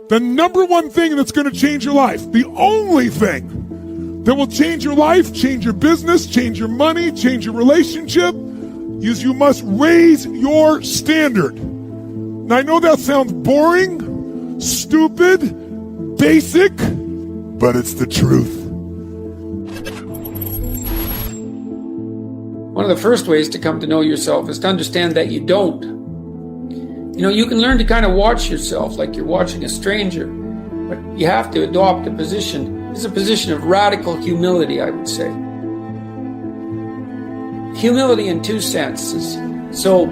The number one thing that's going to change your life, the only thing that will change your life, change your business, change your money, change your relationship, is you must raise your standard. Now, I know that sounds boring, stupid, basic, but it's the truth. One of the first ways to come to know yourself is to understand that you don't. You know, you can learn to kind of watch yourself like you're watching a stranger, but you have to adopt a position. It's a position of radical humility, I would say. Humility in two senses. So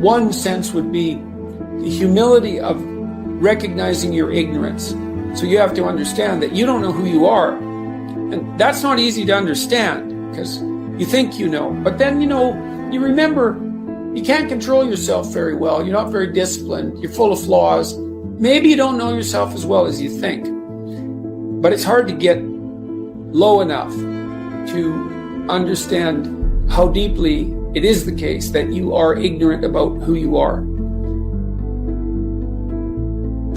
one sense would be the humility of recognizing your ignorance. So you have to understand that you don't know who you are. And that's not easy to understand because you think you know. But then, you remember you can't control yourself very well. You're not very disciplined. You're full of flaws. Maybe you don't know yourself as well as you think. But it's hard to get low enough to understand how deeply it is the case that you are ignorant about who you are.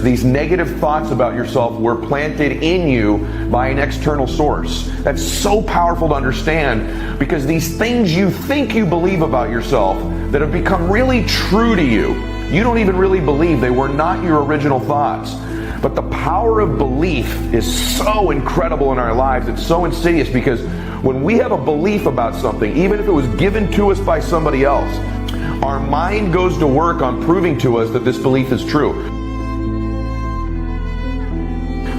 These negative thoughts about yourself were planted in you by an external source. That's so powerful to understand because these things you think you believe about yourself that have become really true to you, you don't even really believe. They were not your original thoughts. But the power of belief is so incredible in our lives. It's so insidious because when we have a belief about something, even if it was given to us by somebody else, our mind goes to work on proving to us that this belief is true.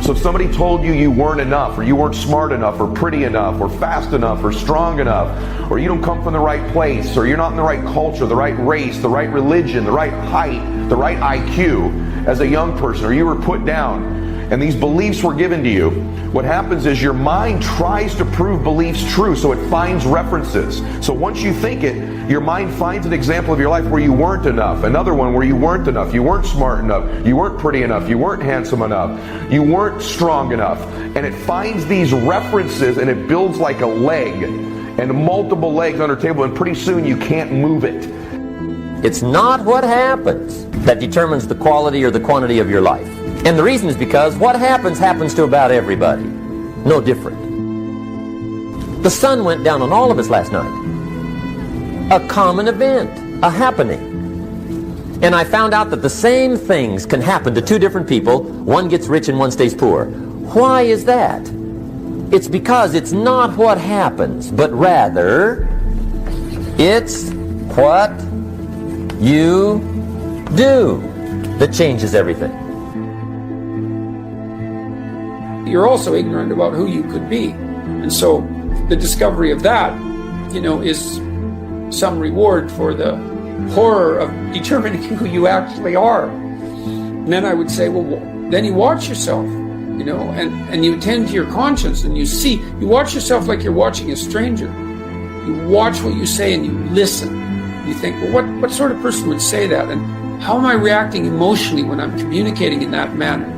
So if somebody told you you weren't enough, or you weren't smart enough, or pretty enough, or fast enough, or strong enough, or you don't come from the right place, or you're not in the right culture, the right race, the right religion, the right height, the right IQ as a young person, or you were put down, and these beliefs were given to you, what happens is your mind tries to prove beliefs true, so it finds references. So once you think it, your mind finds an example of your life where you weren't enough, another one where you weren't enough, you weren't smart enough, you weren't pretty enough, you weren't handsome enough, you weren't strong enough, and it finds these references and it builds like a leg and multiple legs on a table, and pretty soon you can't move it. It's not what happens that determines the quality or the quantity of your life. And the reason is because what happens to about everybody. No different. The sun went down on all of us last night. A common event, a happening. And I found out that the same things can happen to two different people. One gets rich and one stays poor. Why is that? It's because it's not what happens, but rather it's what you do that changes everything. You're also ignorant about who you could be. And so the discovery of that, is some reward for the horror of determining who you actually are. And then I would say, well, then you watch yourself, and you attend to your conscience, and you watch yourself like you're watching a stranger. You watch what you say and you listen. You think, well, what sort of person would say that? And how am I reacting emotionally when I'm communicating in that manner?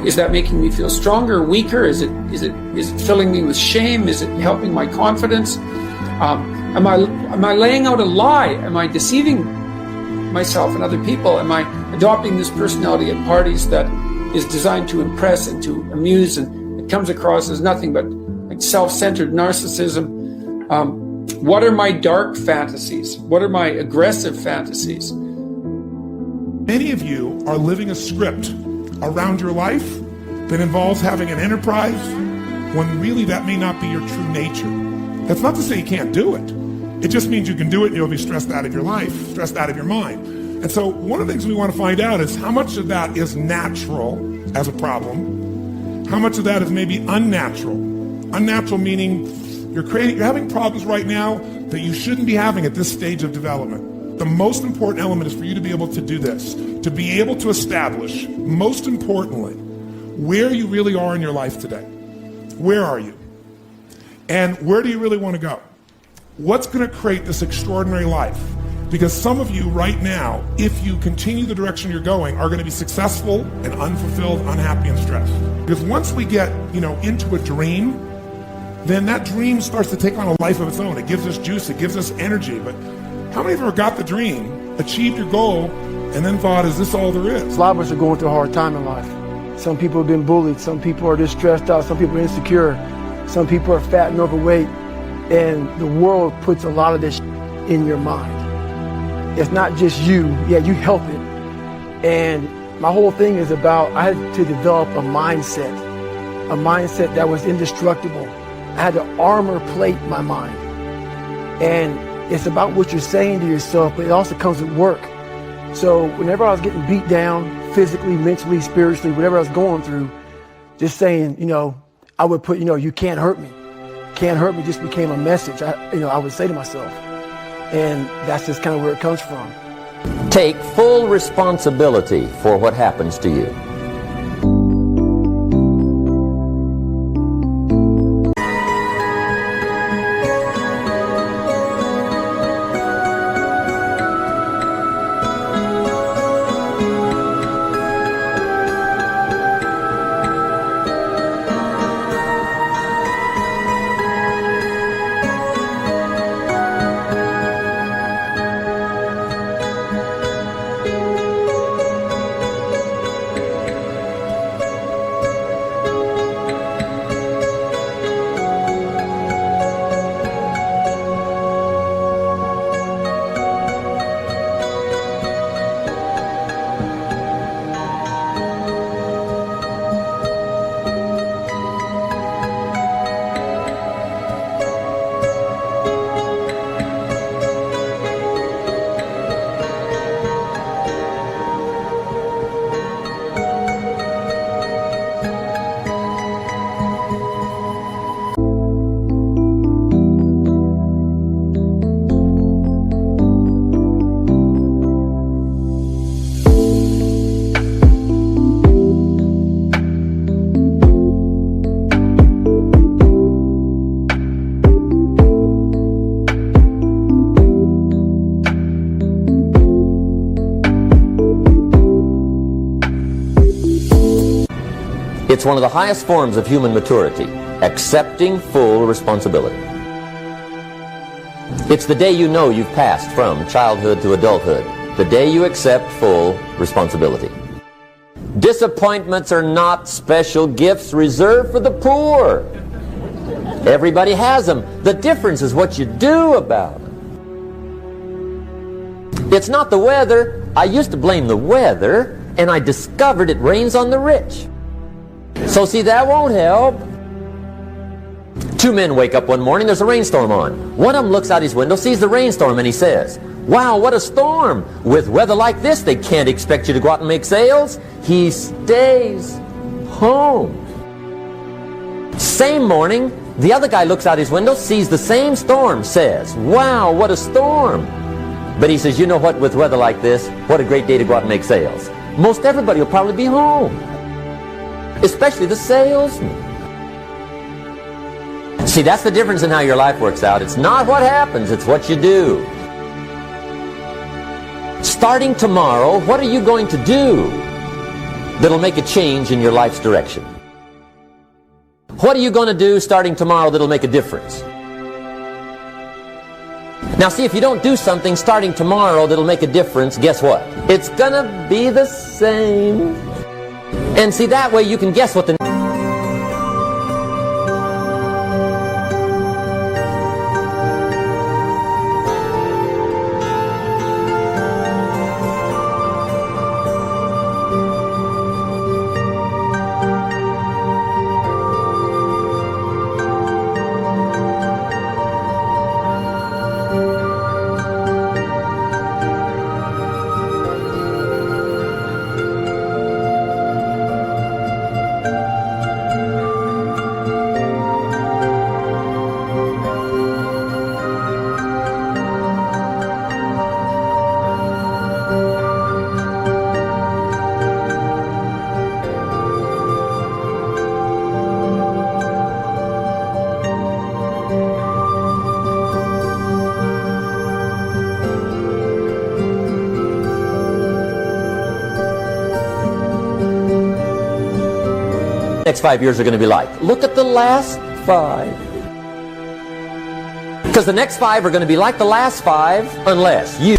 Is that making me feel stronger or weaker? Is it filling me with shame? Is it helping my confidence? Am I laying out a lie? Am I deceiving myself and other people? Am I adopting this personality at parties that is designed to impress and to amuse, and it comes across as nothing but like self-centered narcissism? What are my dark fantasies? What are my aggressive fantasies? Many of you are living a script around your life that involves having an enterprise when really that may not be your true nature. That's not to say you can't do it. It just means you can do it and you'll be stressed out of your life, stressed out of your mind. And so one of the things we want to find out is how much of that is natural as a problem, how much of that is maybe unnatural. Unnatural meaning you're having problems right now that you shouldn't be having at this stage of development. The most important element is for you to be able to do this, to be able to establish, most importantly, where you really are in your life today. Where are you? And where do you really want to go? What's going to create this extraordinary life? Because some of you right now, if you continue the direction you're going, are going to be successful and unfulfilled, unhappy, and stressed. Because once we get, into a dream, then that dream starts to take on a life of its own. It gives us juice, it gives us energy. But how many of you ever got the dream, achieved your goal, and then thought, is this all there is? A lot of us are going through a hard time in life. Some people have been bullied. Some people are just stressed out. Some people are insecure. Some people are fat and overweight. And the world puts a lot of this in your mind. It's not just you. Yeah, you help it. And my whole thing is about, I had to develop a mindset that was indestructible. I had to armor plate my mind. And it's about what you're saying to yourself, but it also comes with work. So whenever I was getting beat down, physically, mentally, spiritually, whatever I was going through, just saying, I would put, you can't hurt me. Can't hurt me just became a message, I would say to myself. And that's just kind of where it comes from. Take full responsibility for what happens to you. It's one of the highest forms of human maturity, accepting full responsibility. It's the day you know you've passed from childhood to adulthood, the day you accept full responsibility. Disappointments are not special gifts reserved for the poor. Everybody has them. The difference is what you do about them. It's not the weather. I used to blame the weather, and I discovered it rains on the rich. So see, that won't help. Two men wake up one morning, there's a rainstorm on. One of them looks out his window, sees the rainstorm, and he says, "Wow, what a storm. With weather like this, they can't expect you to go out and make sales." He stays home. Same morning, the other guy looks out his window, sees the same storm, says, "Wow, what a storm." But he says, "You know what, with weather like this, what a great day to go out and make sales. Most everybody will probably be home, especially the salesman." See, that's the difference in how your life works out. It's not what happens, it's what you do. Starting tomorrow, what are you going to do that'll make a change in your life's direction? What are you going to do starting tomorrow that'll make a difference? Now see, if you don't do something starting tomorrow that'll make a difference, guess what? It's gonna be the same. And see, that way you can guess what the next 5 years are going to be like. Look at the last 5. Because the next 5 are going to be like the last 5 unless you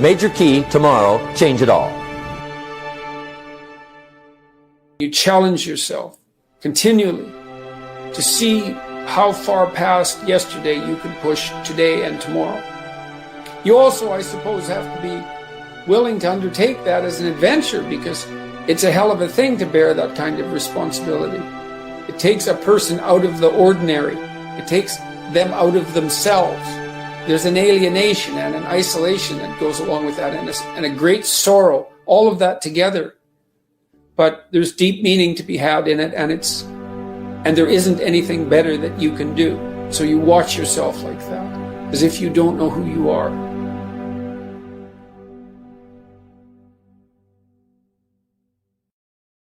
Major key tomorrow, change it all. You challenge yourself continually to see how far past yesterday you can push today and tomorrow. You also, I suppose, have to be willing to undertake that as an adventure, because it's a hell of a thing to bear that kind of responsibility. It takes a person out of the ordinary. It takes them out of themselves. There's an alienation and an isolation that goes along with that, and a great sorrow, all of that together. But there's deep meaning to be had in it, and there isn't anything better that you can do. So you watch yourself like that, as if you don't know who you are.